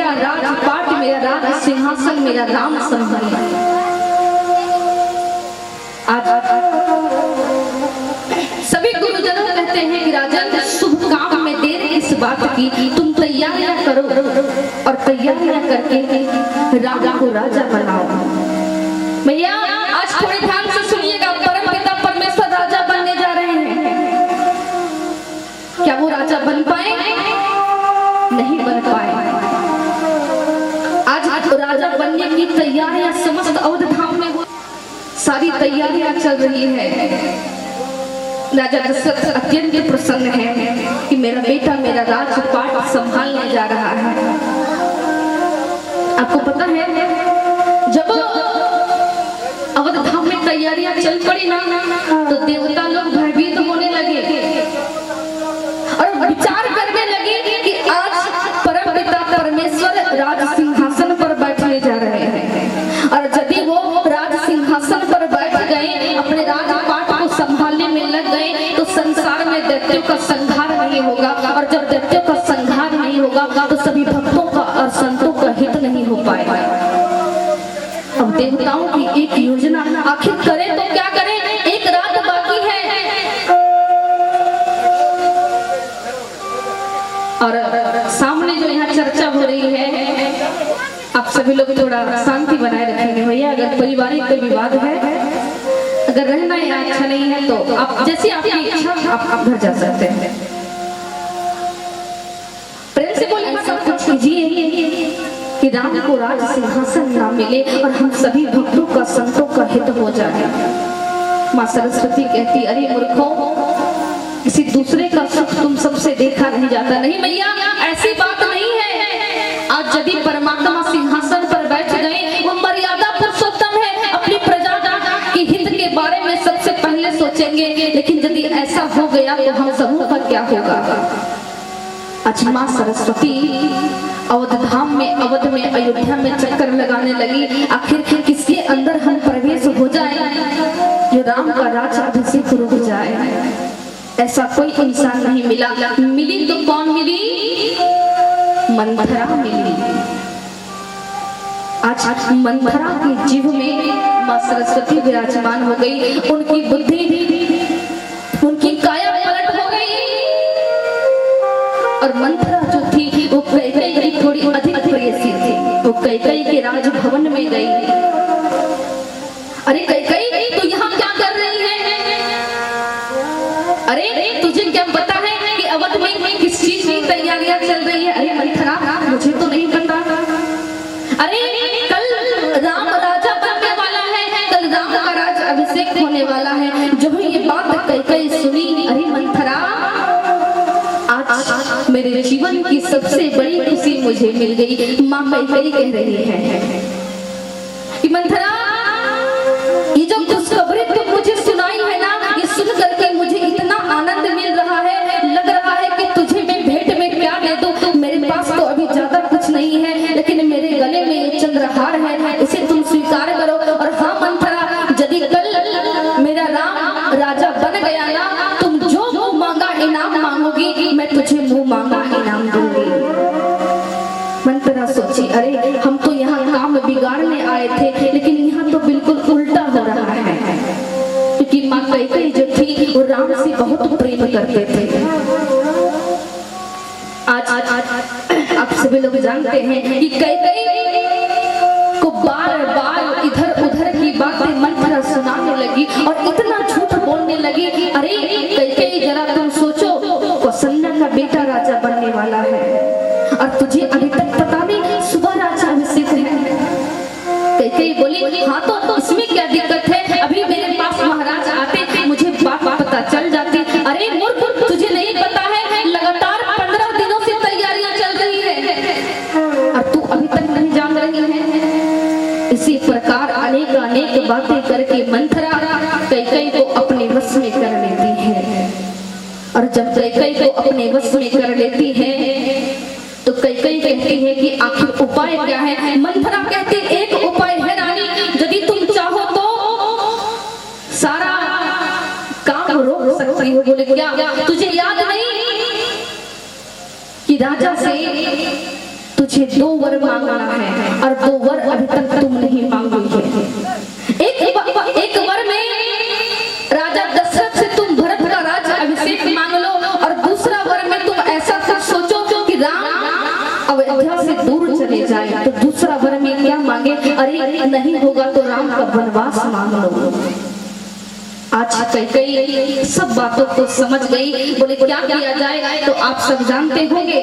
मेरा राजपाट, मेरा राज सिंहासन, मेरा राम संभाले। आज सभी गुरुजनों कहते हैं कि राजन शुभ काम में देर इस बात की, तुम तैयारियां करो और तैयारियां करके राजा को राजा बनाओ। भैया आज थोड़ी ध्यान से सुनिएगा, परम पिता परमेश्वर राजा बनने जा रहे हैं। क्या वो राजा बन पाए? नहीं बन पाए। आज राजा बनने की तैयारियां समस्त अवध धाम में सारी तैयारियां चल रही है। राजा दशरथ अत्यंत प्रसन्न है कि मेरा बेटा मेरा राजपाट संभालने जा रहा है। आपको पता है जब अवध धाम में तैयारियां चल पड़ी ना, तो देवता लोग भयभीत होने लगे और विचार करने लगे कि आज परम पिता परमेश्वर राज सिंहासन पर बैठने जा रहे हैं, और यदि वो राज सिंहासन पर बैठ गए, अपने राजपाट को संभालने में लग गए, तो संसार में दैत्यों का संहार नहीं होगा, और जब दैत्यों का संहार नहीं होगा तो सभी भक्तों का और संतों का हित नहीं हो पाएगा। अब देवताओं की एक योजना, आखिर करें तो क्या करें, एक रात बाकी है और सामने जो यहाँ चर्चा हो रही है, आप सभी लोग थोड़ा शांति बनाए रखेंगे भैया। अगर पारिवारिक कोई विवाद है, अगर रहना यहाँ अच्छा नहीं है तो आप जैसी आपकी इच्छा आप घर जा सकते हैं। प्रेम से बोले सब कुछ कीजिए कि राम को राज सिंहासन ना मिले और हम सभी भक्तों का संतों का हित हो जाए। माँ सरस्वती कहती, अरे मूर्खों, किसी दूसरे का सुख तुम सबसे देखा नहीं जाता। नहीं भैया, ऐसी बात नहीं है। आज यदि परमात्मा सिंहासन पर बैठ गए, वो मर्यादा पुरुषोत्तम है, अपनी प्रजा के हित के बारे में सबसे पहले सोचेंगे। लेकिन यदि ऐसा हो गया तो हम सबों का क्या होगा? आज माँ सरस्वती अवध धाम में, अवध में, अयोध्या में चक्कर लगाने लगी। आखिर किसके अंदर हम प्रवेश हो जाए जो राम का राज अभिषेक रुक जाए। ऐसा कोई इंसान नहीं मिला। मिली तो कौन मिली? मंथरा मिली। आज मंथरा की जीभ में माँ सरस्वती विराजमान हो गई। उनकी बुद्धि, उनकी काया पलट हो गई, और मंथरा जो थी वो कैकेयी की थोड़ी अधिक प्रेयसी थी। वो कैकेयी के राजभवन में गई। अरे कैकेयी, तू यहाँ क्या कर रही है? अरे तुझे क्या पता है कि अवध में किस चीज की तैयारियां चल रही है? अरे मंथरा, मुझे तो नहीं पता। अरे कल राम राजा बनने वाला है, कल राम का राज अभिषेक होने वाला है। जो ये बात कैकेयी सुनी, अरे मंथरा, आज मेरे जीवन की सबसे बड़ी खुशी मुझे मिल गई। माँ कैकेयी कह रही है कि मंथरा, ये जो खुशखबरी तुम मुझे सुनाई है ना, ये सुन करके मुझे इतना आनंद मिल रहा है, लग रहा है कि तुझे मैं भेंट में क्या दे दूं। मेरे पास तो अभी ज्यादा कुछ नहीं है, लेकिन मेरे गले में ये चंद्रहार है, इसे तुम स्वीकार करो। और हाँ मंथरा, यदि कल मेरा राम राजा बन गया ना, तुम जो मुंह मांगा इनाम मांगोगी, मैं तुझे मुंह मांगा इनाम दूंगी। मंथरा सोची, अरे हम तो यहाँ काम बिगाड़ने आए थे, लेकिन यहाँ तो बिल्कुल उल्टा हो रहा है। क्योंकि माँ कैकेयी जो थी वो राम से बहुत प्रेम करते थे। आज आप सभी लोग जानते हैं कि कैकेयी को बार बार इधर उधर की बातें मंथरा सुनाने लगी और इतना झूठ बोलने लगी। अरे कैकेयी, जरा तुम सोचो, कौशल्या का बेटा राजा बनने वाला है और तुझे अभी तक पता नहीं सुबह राजा अभिषेक है। कैकेयी बोली, हाँ तो इसमें क्या दिक्कत है? अभी मेरे पास महाराज आते, मुझे बात पता चल जाती। अरे मूर्ख, तुझे नहीं पता है, लगातार 15 दिनों से तैयारियां चल रही है और तू अभी तक नहीं जान रही है। इसी प्रकार अनेक बातें करके मंथरा कैकेयी को अपने वश में कर लेती है। और जब कैकेयी को अपने वश में कर लेती है तो कैकेयी कहती है कि आखिर उपाय क्या है? मंथरा कहती, एक उपाय है रानी, यदि तुम चाहो तो सारा काम रोक सकती हो। बोले क्या? तुझे याद नहीं कि राजा से तू तुझे 2 वर मांगना है और 2 वर अभी तक तुम नहीं मांगी है। एक वर में राजा दशरथ से तुम भरत का राज्य अभिषेक मांग लो और दूसरा वर में तुम ऐसा कुछ सोचो कि राम अयोध्या से दूर चले जाए। तो दूसरा वर में क्या मांगे? अरे नहीं होगा तो राम का वनवास मांग लो। आज कई सब बातों को समझ गई, बोले क्या किया जाए? तो आप सब जानते होंगे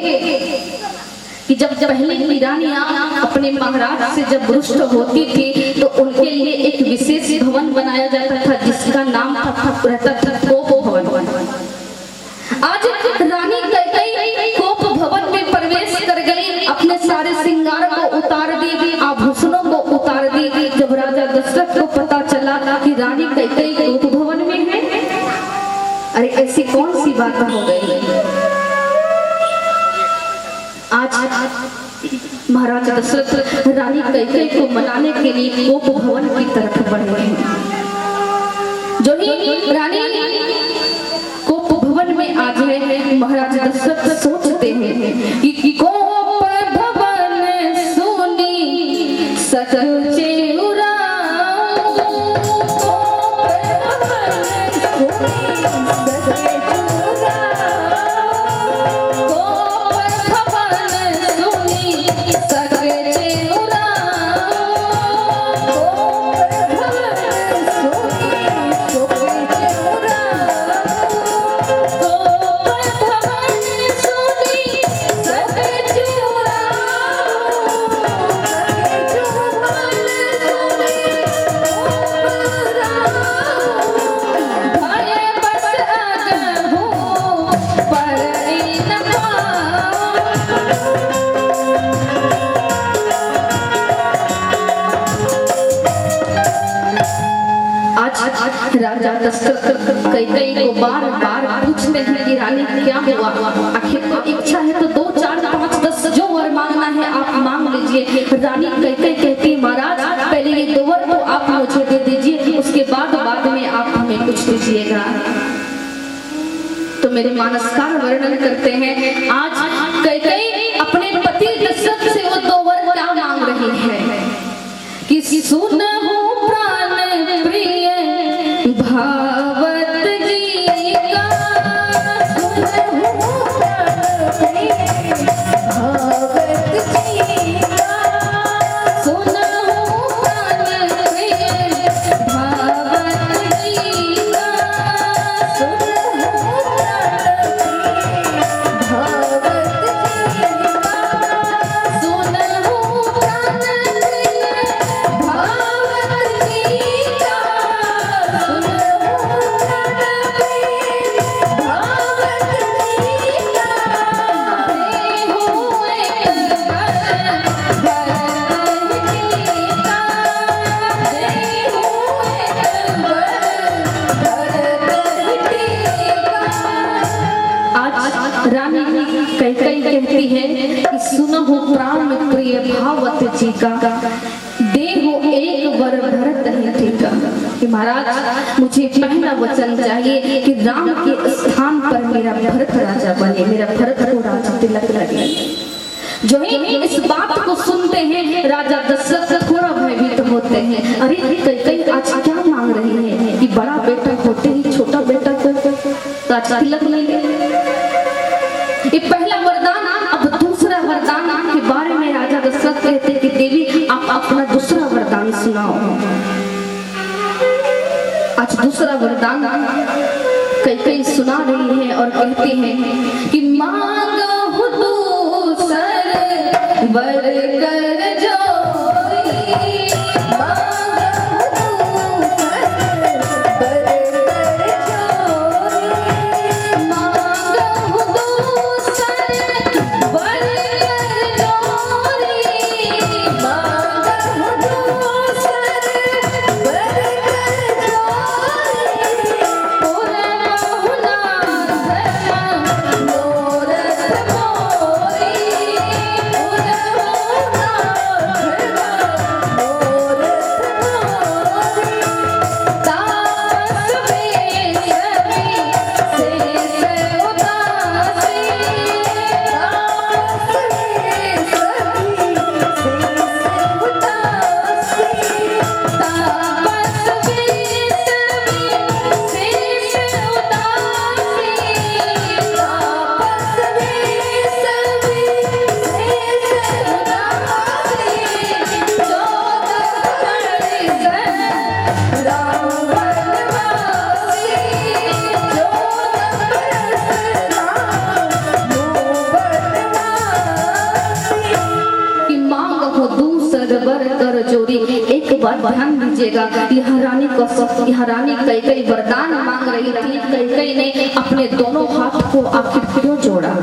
कि जब पहले की रानियां अपने महाराज से जब रुष्ट होती थी तो उनके लिए एक विशेष भवन बनाया जाता था जिसका नाम रहता था कोप भवन। आज रानी कैकेयी कोप भवन में प्रवेश कर गई, अपने सारे श्रृंगार को उतार दी, आभूषणों को उतार दी। जब राजा दशरथ को पता चला कि रानी कैकेयी कोप भवन में है, अरे ऐसी कौन सी बात हो गई? आज महाराज दशरथ रानी कैकेयी को मनाने के लिए कोप भवन की तरफ बढ़े हैं। जो ही रानी कोप भवन में आ जाए, महाराज दशरथ सोचते हैं कि कोप भवन सुनी सचे राजा दशरथ कैकेयी को बार बार पूछते हैं कि रानी क्या हुआ? आखिर तो इच्छा है तो 2, 4, 5, 10 जो वर मांगना है आप मांग लीजिए। रानी कैकेयी कहती महाराज पहले ये 2 वर तो आप मुझे दे दीजिए, उसके बाद में आप हमें कुछ दीजिएगा। तो मेरे मानसकार वर्णन करते हैं, आज कैकेयी अपने पति दशरथ से वो 2 वर क्या मांग रही है कि सुनहु प्राण प्रिय भावत जी का, सुनहु प्राण प्रिय भावत जी का, सुनहु प्राण प्रिय भावत जी का, सुनहु प्राण प्रिय भावत जी का, सुनहु प्राण प्रिय भावत जी का, रानी कैकेयी कहती है कि सुनहु प्राण प्रिय भावत जी का, देहो एक वर भरत ही का। कि महाराज मुझे पहला वचन चाहिए कि राम के स्थान पर मेरा भरत राजा बने, मेरा भरत को राजा तिलक लगे। जो ही इस बात को सुनते हैं राजा दशरथ थोड़ा भयभीत होते हैं। अरे कैकेयी आज क्या मांग रही है कि बड़ा बेटा होते ही छोटा बेटा को राजा तिलक लगे? ये पहला वरदान। अब दूसरा वरदान के बारे में राजा दशरथ कहते हैं कि देवी आप अपना दूसरा वरदान सुनाओ। आज दूसरा वरदान कैकेयी सुना रही है और कहते हैं कि मांगो दूसर वर कर जोरी, चोरी। एक बात ध्यान दीजिएगा, यह रानी कैकेयी वरदान मांग रही थी। कैकेयी ने अपने दोनों हाथ को आखिर क्यों जोड़ा?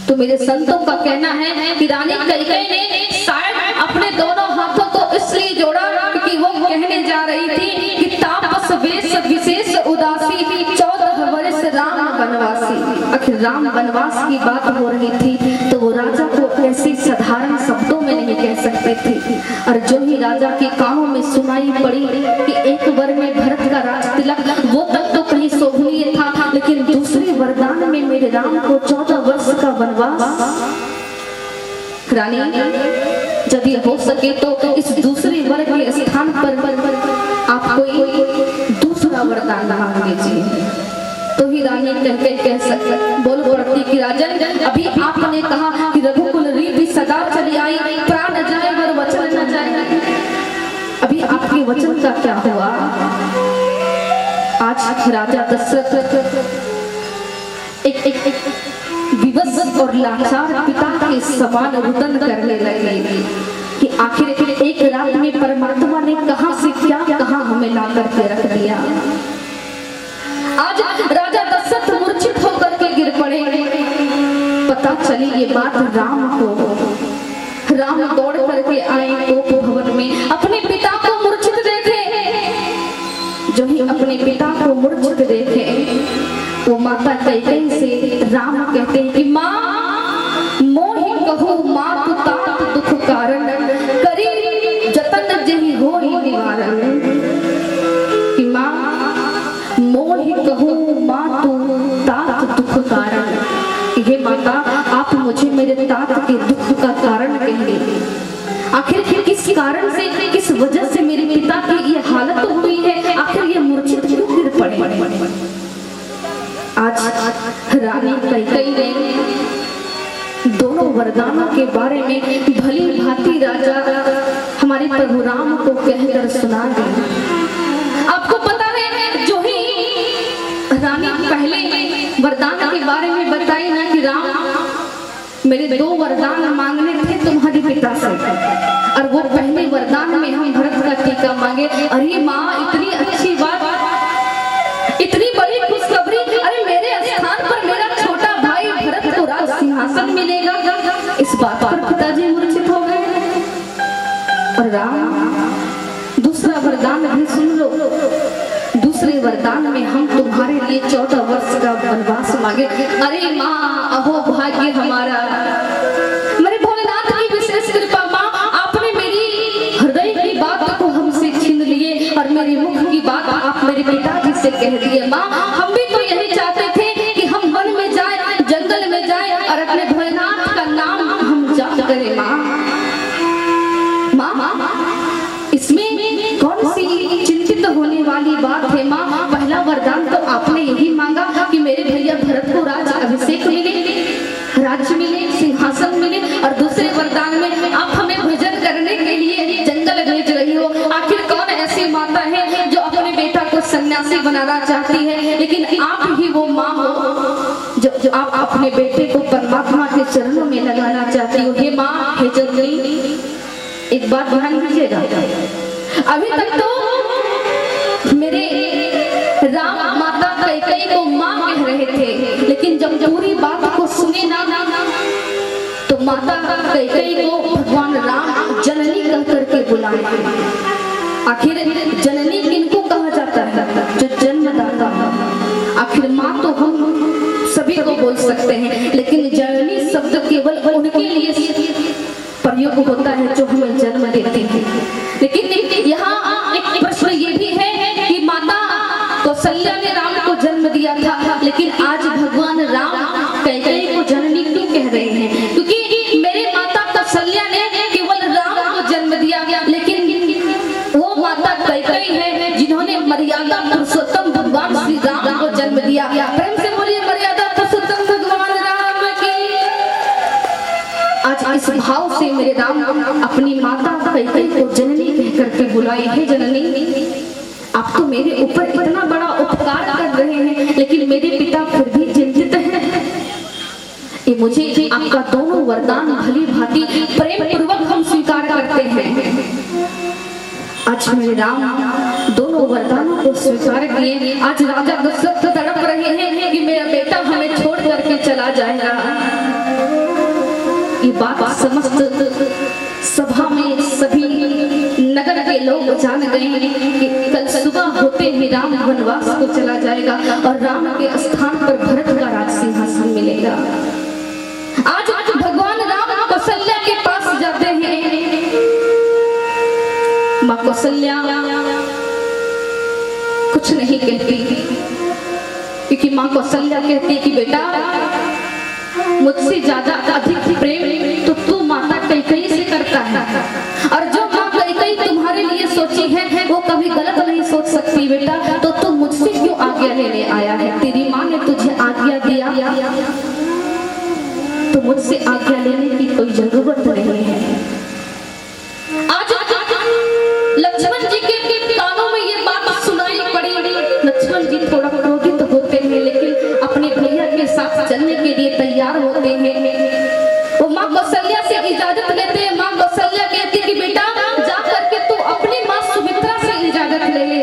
तो मेरे संतों का कहना है कि रानी कैकेयी ने शायद अपने दोनों हाथों को इसलिए जोड़ा क्योंकि वो कहने जा रही थी कि तापस वेश विशेष उदासी 14 वर्ष राम वनवासी। आखिर राम वनवास की बात हो रही थी तो वो राजा को ऐसे साधारण शब्दों में नहीं कह सकते थे। और जो ही राजा के कानों में सुनाई पड़ी कि एक वर में भरत का राज तिलक, वो तक तो कहीं शोभनीय था, लेकिन दूसरे वरदान में मेरे राम को 14 वर्ष का वनवास। रानी, जब ये हो सके तो इस दूसरे वर के स्थान पर आप कोई दूसरा वरदान मांग लीजिए। तो ही रानी कह सकते बोल पड़ती कि राजन, अभी आपने कहा कि रघुकुल रीति सदा चली आई, प्राण न जाए वर वचन न जाए। अभी आपके वचन का क्या हुआ? आज राजा दशरथ एक विवश और लाचार पिता के समान रुदन करने लगे कि आखिर एक रात में परमात्मा ने कहां से क्या कहां हमें ला करके रख दिया। आज राजा दशरथ मूर्छित होकर के गिर पड़े। पता चली ये बात राम को। राम दौड़ करके आए कोप भवन में, अपने पिता को मूर्छित देखे। जो ही अपने पिता को मूर्छित देखे, वो माता कैकेयी से राम कहते हैं कि माँ मोहि कहू मात तात दुख कारण, करी जतन जहि होई निवारण। कि माँ मोहि कहू मातु तात दुख कारण, हे माता आप मुझे मेरे तात के दुख का कारण कहिए। आखिर किस कारण से, किस वजह से मेरे पिता की ये हालत हुई है? आखिर ये मूर्छित क्यों गिर पड़े? आज रानी कैकेयी ने दोनों वरदानों के बारे में भली भांति राजा हमारे प्रभु राम को कहकर सुना दी। आपको पता है, जो ही रानी पहले वरदान के बारे में बताई ना कि राम मेरे 2 वरदान मांगने थे तुम्हारे पिता से, और वो पहले वरदान में हम भरत का टीका मांगे। अरे माँ, इतनी अच्छी बात, इतनी बड़ी खुशखबरी, अरे मेरे स्थान पर मेरा छोटा भाई भरत को राज सिंहासन मिलेगा। इस बात पर पिताजी मूर्छित हो गए। और राम दूसरा वरदान भी सुन लो। दूसरे वरदान में हम तुम्हारे लिए 14 वर्ष का वनवास मांगे। अरे माँ, अहो भाग्य हमारा, मेरे भोलेनाथ की विशेष कृपा। माँ, आपने मेरी हृदय की बात को हमसे छीन लिए और मेरे मुख की बात आप मेरे पिताजी से कह दिए। माँ, हम भी तो यही चाहते थे कि हम वन में जाए, जंगल में जाए और अपने भोलेनाथ का नाम हम जाप करें। माँ, इसमें कौन सी चिंतित होने वाली बात है? माँ, पहला वरदान तो आपने यही मांगा कि मेरे भैया भरत को राज अभिषेक मिले, राज्य मिले, सिंहासन मिले, और दूसरे वरदान में आप हमें भजन करने के लिए जंगल भेज रही हो। आखिर कौन ऐसी माता है जो अपने बेटा को सन्यासी बनाना चाहती है? लेकिन आप ही वो माँ हो जो आप अपने बेटे को परमात्मा के चरणों में लगाना चाहती हो। हे माँ, हे जननी, एक बात ध्यान दीजिएगा, अभी तक तो मेरे राम माता कैकेयी को माँ कह रहे थे, लेकिन जब पूरी बात को सुने ना तो माता कैकेयी को भगवान राम जननी कह करके बुलाए। आखिर जननी किनको कहा जाता है? जो जन्मदाता है। आखिर माँ तो हम सभी को बोल सकते हैं, लेकिन जननी शब्द केवल उनके लिए प्रयोग होता है जो हमें जन्म देते हैं। लेकिन यहाँ एक प्रश्न ये भी है कि माता कौशल्या ने राम को जन्म दिया था, लेकिन आज भगवान राम कैकेयी को जननी क्यों कह रहे हैं? क्योंकि मेरे माता कौशल्या ने केवल राम को जन्म दिया, लेकिन वो माता कैकेयी है जिन्होंने मर्यादा पुरुषोत्तम भगवान श्री राम को जन्म दिया। प्रेम से बोलिए, मर्यादा पुरुषोत्तम भगवान राम की। आज इस भाव से मेरे राम अपनी माता कैकेयी को जननी कह करके बुलाए। हे जननी, आप तो मेरे ऊपर इतना बड़ा उपकार कर रहे हैं, लेकिन मेरे पिता फिर भी चिंतित हैं। ये मुझे आपका दोनों वरदान भली भांति प्रेम पूर्वक हम स्वीकार करते हैं। आज मेरे राम दोनों वरदानों को स्वीकार किए। आज राजा दशरथ तड़प रहे हैं कि मेरा बेटा हमें छोड़ करके चला जाएगा। ये बात समस्त सभा में सभी नगर के लोग जान गए कि कल सुबह होते ही राम वनवास को चला जाएगा और राम के स्थान पर भरत का राज सिंहासन मिलेगा। आज भगवान राम कौशल्या के पास जाते हैं। माँ कौशल्या कुछ नहीं कहती, क्योंकि माँ कौशल्या कहती कि बेटा मुझसे ज्यादा अधिक प्रेम तो तू माता कैकेयी से करता है, और जो माँ कैकेयी तुम्हारे लिए सोची है वो कभी गलत नहीं सोच सकती बेटा। तो तू मुझसे क्यों आज्ञा लेने आया है? तेरी माँ ने तुझे आज्ञा दिया तो मुझसे आज्ञा लेने की कोई जरूरत नहीं है। आज लक्ष्मण जी के कानों में ये बात सुनाई पड़ी। लक्ष्मण जी थोड़ा क्रोधित होते हैं, लेकिन अपने भैया के साथ चलने के लिए तैयार होते हैं। वो माँ कौशल्या से इजाजत लेते हैं। माँ कौशल्या कहती कि बेटा जा करके तू अपनी माँ सुमित्रा से इजाजत ले ले।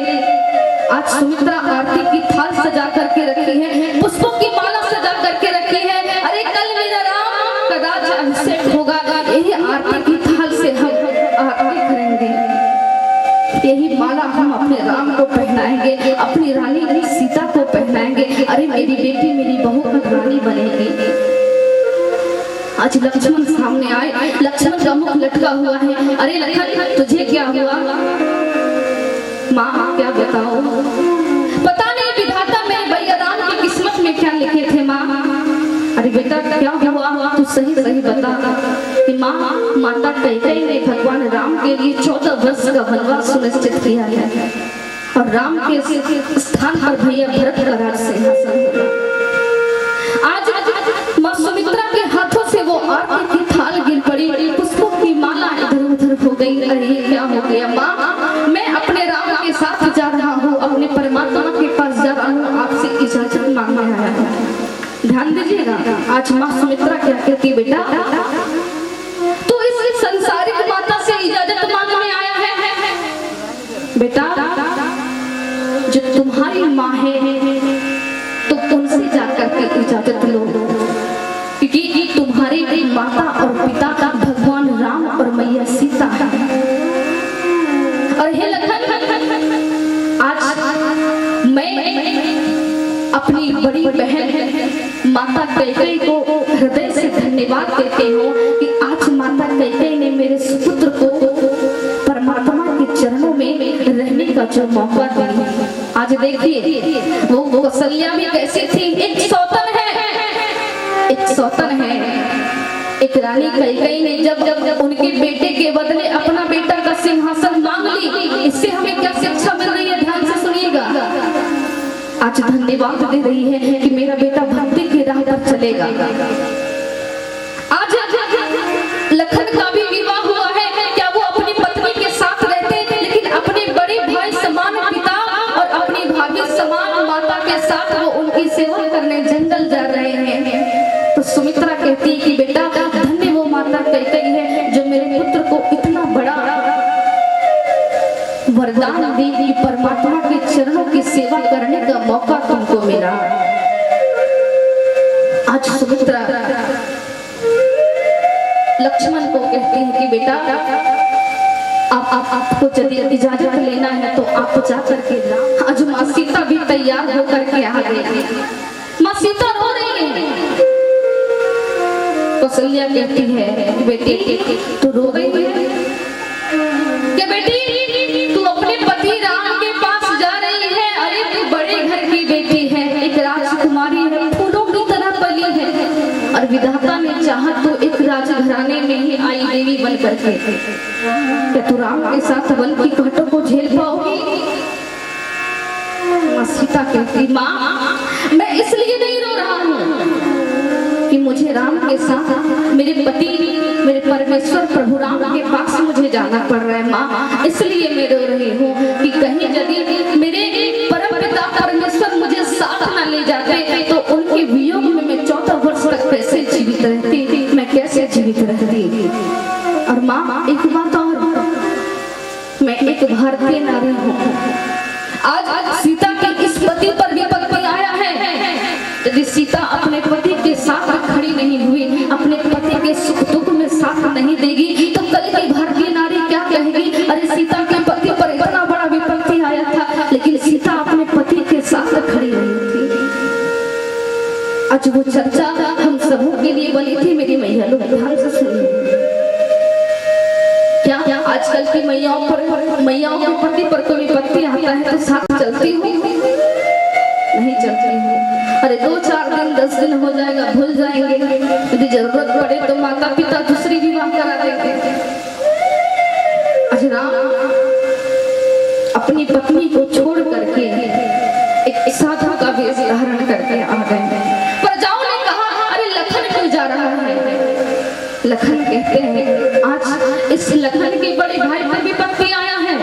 आज सुमित्रा आरती की थाल सजा करके रखी है, पुष्पों की माला सजा करके रखी है। अरे कल मेरा राम का राज अभिषेक होगा, यही आरती की थाल से हम आरती करेंगे, यही माला हम अपने राम को पहनाएंगे, अपनी रानी की सीता को पहनाएंगे। अरे मेरी बेटी मेरी बहू का रानी बनेगी। आज लक्ष्मण सामने आए। लक्ष्मण का मुख लटका हुआ है। अरे लखन तुझे क्या हुआ? माँ क्या बताओ? पता नहीं विधाता मेरे भैया राम की किस्मत में क्या लिखे थे माँ। अरे बेटा क्या हुआ? तू सही सही बता। कि माँ माता कैकेयी ने भगवान राम के लिए 14 वर्ष का वनवास सुनिश्चित किया है, और राम के स्थान पर भैया भरत का राज सिंहासन होगा। आज माँ सुमित्रा के हाथों से वो आरती की थाल गिर पड़ी, पुष्पों की माला इधर उधर हो गई। अरे क्या हो गया माँ? मैं अपने राम के साथ जा रहा हूँ, अपने परमात्मा के पास जा रहा हूँ, आपसे इजाजत मांगने आया हूँ। ध्यान दीजिएगा, आज माँ सुमित्रा क्या कहती बेटा, तू इस संसारिक माता से इजाजत मांगने आया है? बेटा जो तुम्हारी माँ है तो उनसे जाकर के इजाजत लो, क्योंकि तुम्हारी माता और पिता का भगवान राम और मैया सीता है। और हे लखन आज मैं अपनी बड़ी बहन माता कैकेयी को हृदय से धन्यवाद देती हूँ कि आज माता कैकेयी ने मेरे सुपुत्र को परमात्मा के चरणों में रहने का जो मौका दिया। आज देखिए वो कौशल्या भी कैसी थी, एक सौतन है। एक रानी कैकेयी ने जब उनके बेटे के बदले अपना बेटा का सिंहासन मांग ली, इससे हमें क्या शिक्षा मिल रही है? ध्यान से सुनिएगा। आज धन्यवाद दे रही है कि मेरा बेटा भक्ति की राह पर चलेगा। आज लखन का भी विवाह हुआ है। क्या वो अपनी पत्नी के साथ रहते, लेकिन अपने बड़े भाई समान पिता और अपनी भाभी समान माता के साथ वो उनकी सेवा करने जंगल जा रहे हैं। तो सुमित्रा कहती है कि बेटा धन्य वो माता कैकेयी है जो मेरे पुत्र को इतना बड़ा वरदान दी कि परमात्मा के चरणों की सेवा करने का मौका तुमको मिला। आज सुमित्रा लक्ष्मण को कहती है कि बेटा आपको यदि इजाजत लेना है तो आप जा करके जाओ। आज माँ सीता भी तैयार होकर के आ गई। माँ सीता रो रही है। कौशल्या कहती है बेटी तू रो रही है क्या? बेटी तू अपने पति राम के पास जा रही है। अरे तू बड़े घर की बेटी है, एक राजकुमारी है, फूलों की तरह पली है, और विधाता ने चाहा तो एक राजघराने में ही आई देवी बन करके। क्या तू राम के साथ वन की कांटों को झेल पाओगी? सीता कहती माँ मैं इसलिए नहीं रो रहा हूँ कि मुझे राम के साथ मेरे पति मेरे परमेश्वर प्रभु राम के पास मुझे जाना पड़ रहा है माँ, इसलिए मैं रो रही हूँ कि कहीं यदि मेरे परम पिता परमेश्वर मुझे साथ न ले जाते तो उनके वियोग में मैं 14 वर्ष तक कैसे जीवित जीवित रहती। और माँ एक बात और, मैं एक भारतीय नारी हूँ। आज सीता के इस पति पर विपत्ति आया है। यदि सीता अपने पति के साथ खड़ी नहीं हुई, अपने पति के सुख दुख में साथ नहीं देगी, तो कल की भारतीय नारी क्या कहेगी? अरे सीता के पति पर इतना बड़ा विपत्ति आया था, लेकिन सीता अपने पति के साथ खड़ी रही थी। आज वो चर्चा हम सबों के लिए बनी थी। मेरी मैया लोग ध्यान से सुनिए। क्या आजकल की मैयाओं के पति पर कोई विपत्ति आता है तो साथ चलती हूँ? नहीं चलती हूँ। अरे 2-4 दिन 10 दिन हो जाएगा, भूल जाएंगे। यदि जरूरत पड़े तो माता पिता दूसरी विवाह करा देंगे। आज राम अपनी पत्नी को छोड़ करके एक साधु का वेश धारण करके आ गए। प्रजाओं ने कहा, अरे लखन क्यों जा रहा है? लखन कहते हैं, आज इस लखन के बड़े भाई पर विपत्ति आया है।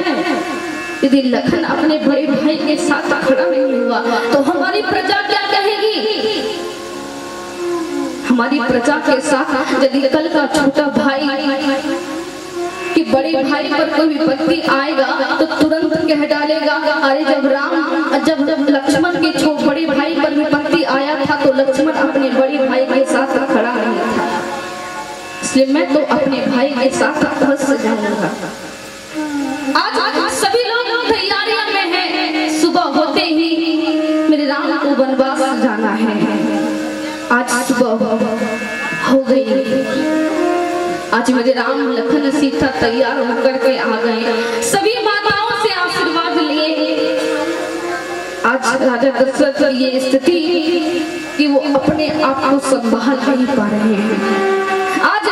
यदि लखन अपने बड़े भाई के साथ खड़ा नहीं हुआ तो हमारी प्रजा क्या कहेगी? हमारी प्रजा के साथ यदि कल का छोटा भाई कि बड़े भाई पर कोई विपत्ति आएगा तो तुरंत कह डालेगा, अरे जब लक्ष्मण के बड़े भाई पर विपत्ति आया था तो लक्ष्मण अपने बड़े भाई के साथ खड़ा नहीं था, इसलिए मैं तो अपने भाई के साथ अवश्य जाऊंगा। आज सभी लोग तैयारियों में हैं। सुबह होते ही मेरे राम को वनवास जाना है। आज सुबह हो गई। आज मेरे राम लखन सीता तैयार होकर के आ गए। सभी माताओं से आशीर्वाद लिए। आज राजा दशरथ की ये स्थिति कि वो अपने आप को संभाल नहीं पा रहे हैं। आज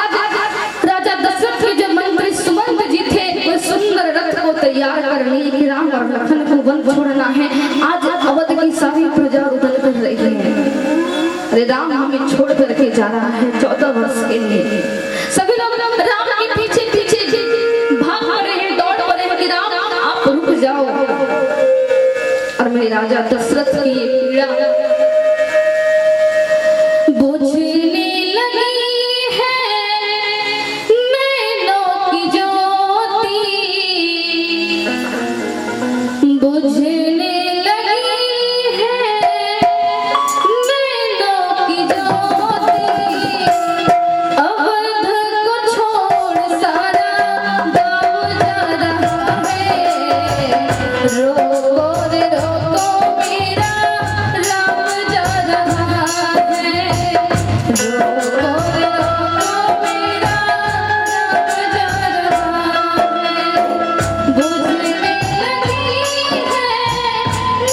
राजा दशरथ के जो मंत्री सुमंत जी थे, वो सुंदर रथ को तैयार कर लिए कि राम और लखन को वन छोड़ना है। आज अवध की सारी प्रजा उधर कर रही है, अरे राम हमें छोड़ करके जा रहा है 14 वर्ष के लिए। सभी लोग राम के पीछे पीछे भाग पड़े हैं, दौड़ पड़े हैं कि राम आप रुक जाओ। और मेरे राजा दशरथ की ये पीड़ा बुझने लगी है नैनों की ज्योति, बुझने लगी है नैनों की ज्योति। अवध को छोड़ सारा गाँव जा रहा है, रोको रे रोको मेरा राम जा रहा है, रोको रे रोको मेरा राम जा रहा है। बुझने लगी है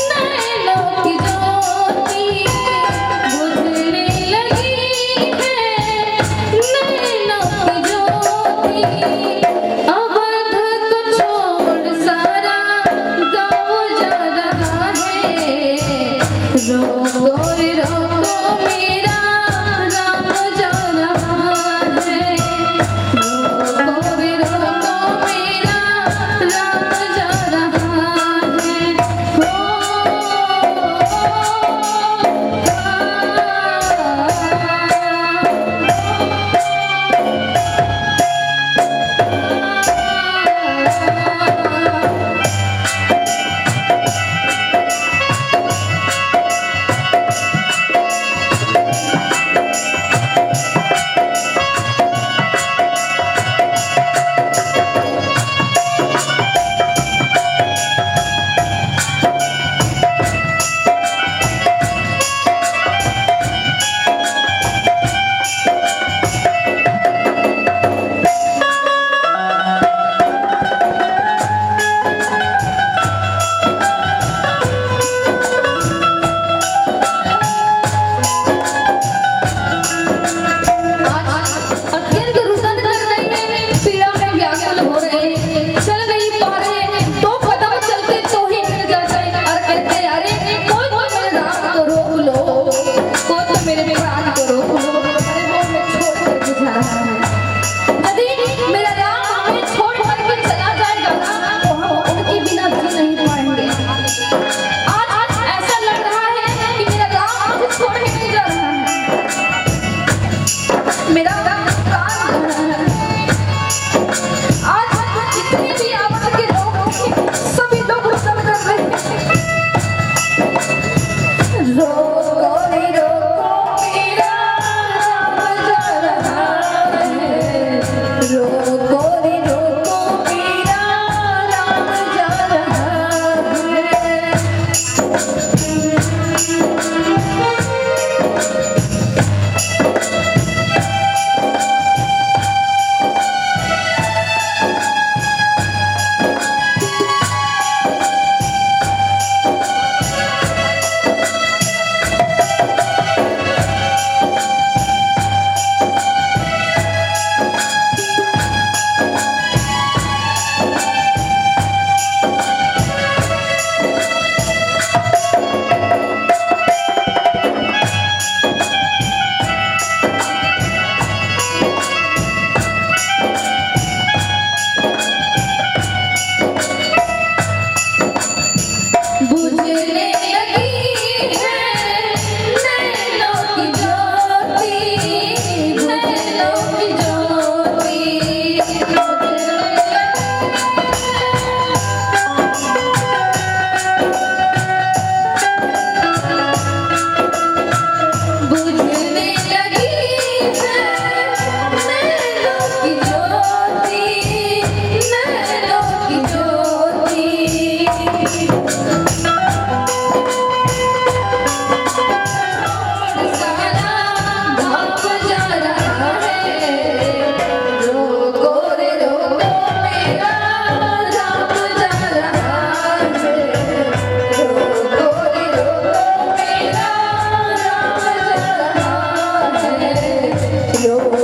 नैनों की ज्योति, बुझने लगी है नैनों की ज्योति। अवध को छोड़ सारा गाँव जा रहा है, रोको रे रोको मेरा राम जा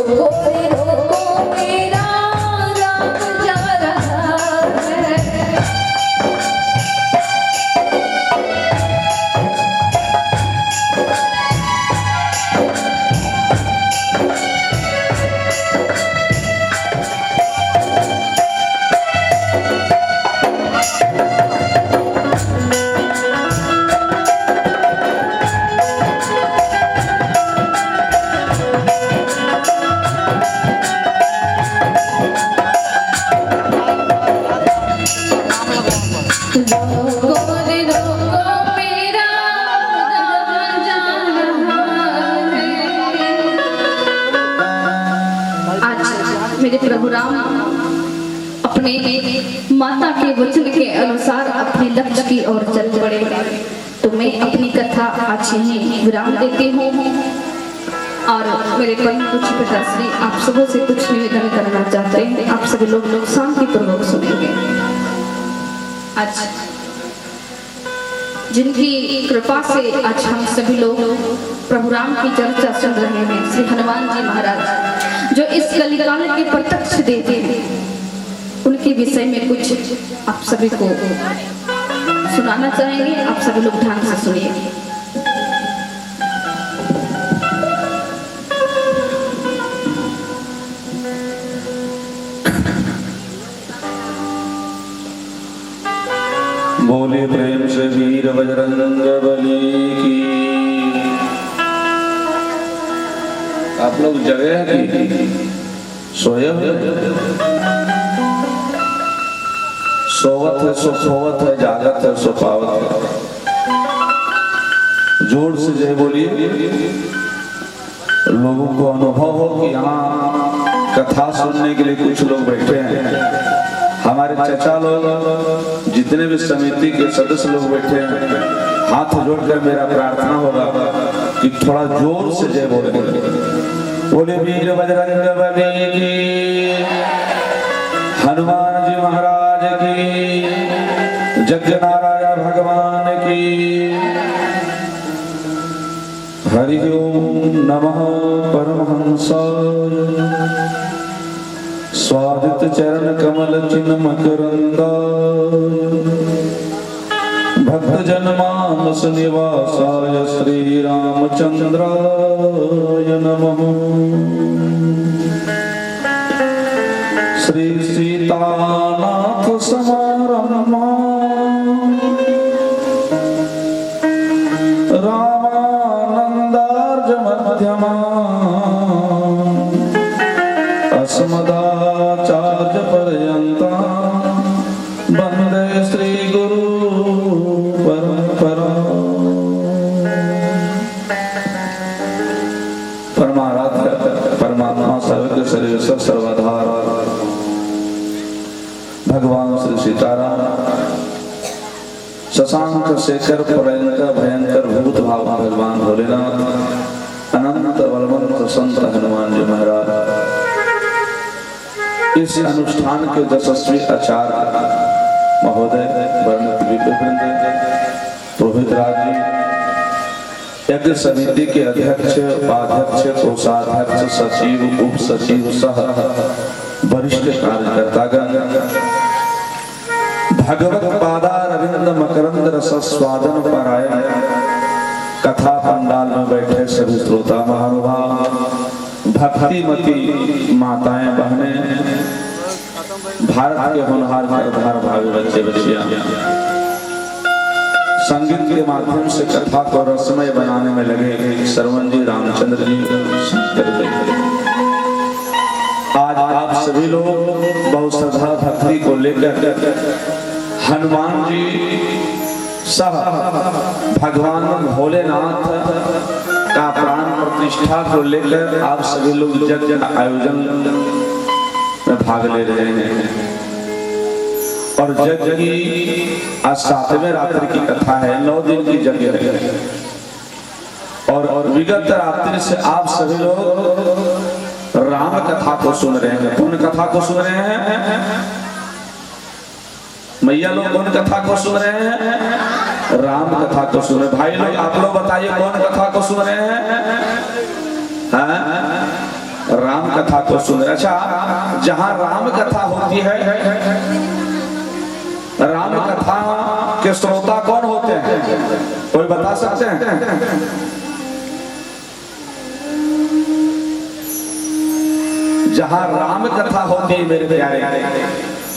रोको रे रोको मेरा राम जा रहा है। मेरे प्रभु राम अपने माता के वचन के अनुसार अपने लक्ष्य की ओर चल पड़े। तो मैं अपनी कथा आज ही विराम देती हूँ और मेरे परम पूज्य पिताश्री आप सबों से कुछ निवेदन करना चाहते हैं। आप सभी लोग शांति पूर्वक सुनेंगे। आज जिनकी कृपा से आज हम सभी लोग प्रभु राम की चर्चा सुन रहे हैं, श्री हनुमान जी महाराज जो इस कलिकाल के प्रत्यक्ष देते हैं, उनके विषय में कुछ आप सभी को सुनाना चाहेंगे। आप सभी लोग ध्यान से सुनिए। बोले प्रेम से वीर बजरंग बली की। आप लोग जगह की सोए सोवत है सो खोवत है, जागत है सो पावत है। जोर से जय बोलिए। लोगों को अनुभव हो कि यहाँ कथा सुनने के लिए कुछ लोग बैठे हैं। हमारे चचा लोग, जितने भी समिति के सदस्य लोग बैठे हैं, हाथ जोड़कर मेरा प्रार्थना होगा कि थोड़ा जोर से जय बोले। बोले वीर बजरंग बली की, हनुमान जी महाराज की, यज्ञ नारायण भगवान की। हरि ओम नमः परमहंसाय, स्वादित चरण कमल चिन्ह मकरंदाय, भक्त जन मानस निवासाय श्री रामचंद्राय नमः। श्री सीतानाथ समारमा, रामानंदार्ज मध्यमा, अस्मदाचार्य पर्यंता, वंदे श्री गुरु परंपरा। परमाराध्य परमात्मा सर्वज्ञ सर्वेश्वर सर्वाधार भगवान श्री सीताराम, शशांक शेखर प्रलयंकर भयंकर भूत भाव भगवान भोलेनाथ, अनंत बलवंत संत हनुमान जी महाराज। इस अनुष्ठान के यशस्वी आचार्य महोदय, वर्णित विवृंद, पुरोहित राज जी, यज्ञ समिति के अध्यक्ष, उपाध्यक्ष, कोषाध्यक्ष, सचिव, उप सचिव सह वरिष्ठ कार्यकर्तागण, भगवत पादारविंद मकरंद रस स्वादन परायण कथा पंडाल में बैठे सभी श्रोता महानुभाव, भक्तिमती माताएं बहनें, भारत के होनहार करधार भावी बच्चे बच्चियां, संगीत के माध्यम से कथा को रसमय बनाने में लगे श्रवण जी, रामचंद्र जी, शंकर जी। आज आप सभी लोग बहुत श्रद्धा भक्ति को लेकर हनुमान जी सह भगवान भोलेनाथ का प्राण प्रतिष्ठा को लेकर आप सभी लोग यज्ञ आयोजन में भाग ले रहे हैं। और यज्ञ की आज 7वें रात्रि की कथा है, 9 दिन की यज्ञ है। और विगत रात्रि से आप सभी लोग राम कथा को सुन रहे हैं। कौन कथा को सुन रहे हैं? मैया लोग कौन कथा को सुन रहे हैं? राम कथा को सुन रहे। भाई लोग आप लोग बताइए कौन कथा को सुन रहे हैं? राम राम कथा को सुन रहे। अच्छा, जहाँ राम कथा होती है, राम कथा के श्रोता कौन होते हैं, कोई बता सकते हैं? जहाँ राम कथा होती है मेरे प्यारे,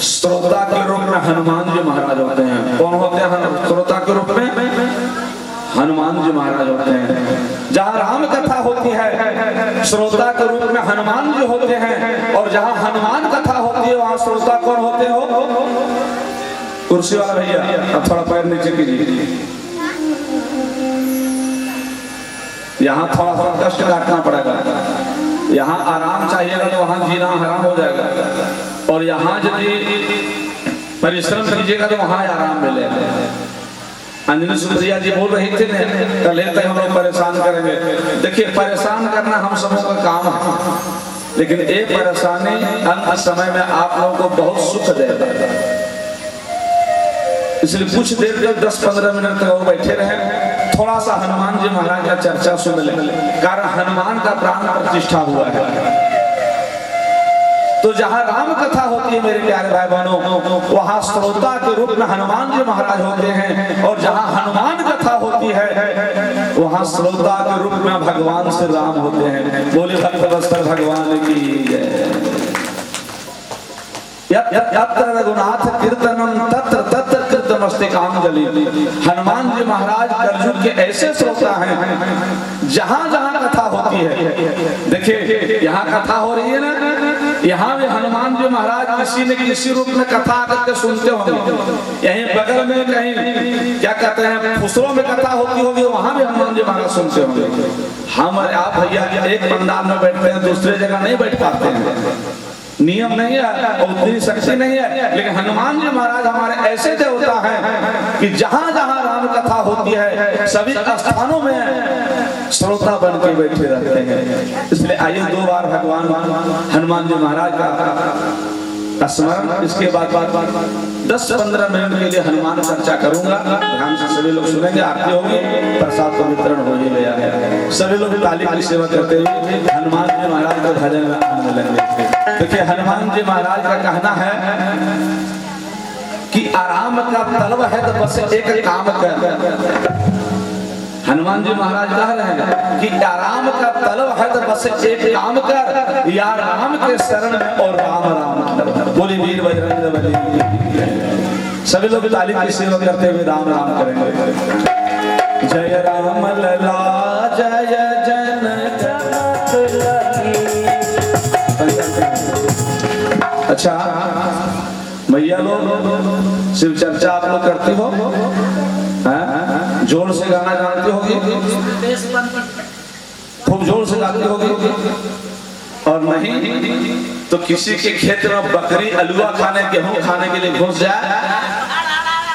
श्रोता के रूप में हनुमान जी महाराज होते हैं। कौन होते हैं श्रोता के रूप में? हनुमान जी महाराज होते हैं। जहाँ राम कथा होती है श्रोता के रूप में हनुमान जी होते हैं, और जहाँ हनुमान कथा होती है वहाँ श्रोता कौन होते हो? कुर्सी वाला भैया, अब थोड़ा पैर नीचे कीजिए। यहाँ थोड़ा सा कष्ट काटना पड़ेगा। यहाँ आराम चाहिएगा तो वहाँ जीना हराम हो जाएगा, और यहाँ यदि परिश्रम कीजिएगा तो वहाँ आराम मिलेगा। अंजलि सुंदरिया जी बोल रही थी ना, कल तक हम लोग परेशान करेंगे। देखिए, परेशान करना हम सबों का काम है, लेकिन एक परेशानी अंत समय में आप लोगों को बहुत सुख देगा। इसलिए कुछ देर तक 10-15 मिनट तक वो बैठे रहे, थोड़ा सा हनुमान जी महाराज का चर्चा सुन ले, कारण हनुमान का प्राण प्रतिष्ठा हुआ है। तो जहाँ राम कथा होती है मेरे प्यारे भाई बहनों, वहाँ श्रोता के रूप में हनुमान जी महाराज होते हैं, और जहाँ हनुमान कथा होती है वहाँ श्रोता के रूप में भगवान श्री राम होते हैं। बोले भक्तवत्सल भगवान की जय। यत्र रघुनाथ कीर्तनम तत्र तत्र कृतमस्तकांजलि। हनुमान जी महाराज कलयुग के ऐसे श्रोता हैं, जहाँ जहाँ कथा होती है, देखिए यहाँ कथा हो रही है ना, यहाँ भी हनुमान जी महाराज किसी न किसी रूप में कथा करके सुनते होंगे। यहीं बगल में कहीं क्या कहते हैं फुसरों में कथा होती होगी, वहाँ भी हनुमान जी महाराज सुनते होंगे। हम आप भैया एक पंडाल में बैठते हैं, दूसरे जगह नहीं बैठ पाते हैं, नियम नहीं है और उतनी शक्ति नहीं है, लेकिन हनुमान जी महाराज हमारे ऐसे देवता हैं कि जहाँ जहाँ राम कथा होती है सभी स्थानों में श्रोता बन के बैठे रहते हैं। इसलिए आइए 2 बार भगवान हनुमान जी महाराज का स्मरण, इसके बाद 10-15 मिनट के लिए हनुमान चर्चा करूंगा। ध्यान से सभी लोग सुनेंगे, आरती होगी, प्रसाद का वितरण हो ही गया है। सभी लोग ताली की सेवा करते हुए हनुमान जी महाराज को भजन में आनंद लेंगे। देखिए, हनुमान जी महाराज का कहना है कि आराम का तलब है तो बस एक काम कर। हनुमान जी महाराज कह रहे हैं कि आराम का तलब है तो बस एक काम कर, या राम के शरण में और राम राम कर। बोली वीर बजरंगबली। सभी लोग ताली की सेवा करते हुए राम राम करेंगे। जय राम लला जय जन अच्छा भैया लोग, शिव चर्चा आप लोग करती हो, जोर से गाना जानती होगी, खूब जोर से गाती होगी, और नहीं तो किसी के खेत में बकरी अलुआ खाने गेहूं खाने के लिए घुस जाए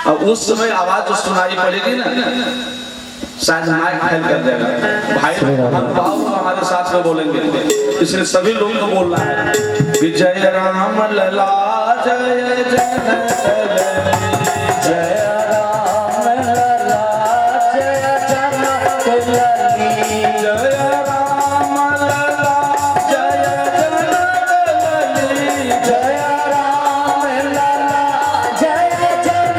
और उस समय आवाज जो सुनाई पड़ेगी ना, शायद माइक फेल कर देगा। भाई हम भाव हमारे साथ में बोलेंगे, इसलिए सभी लोगों को बोलना है जय राम लला जय जन जय राम लला जय जन जय राम लला जय जन जय राम लला जय जन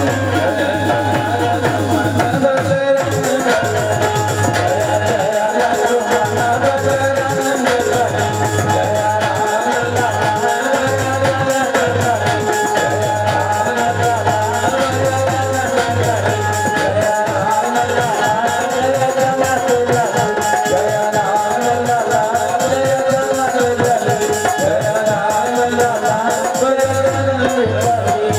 है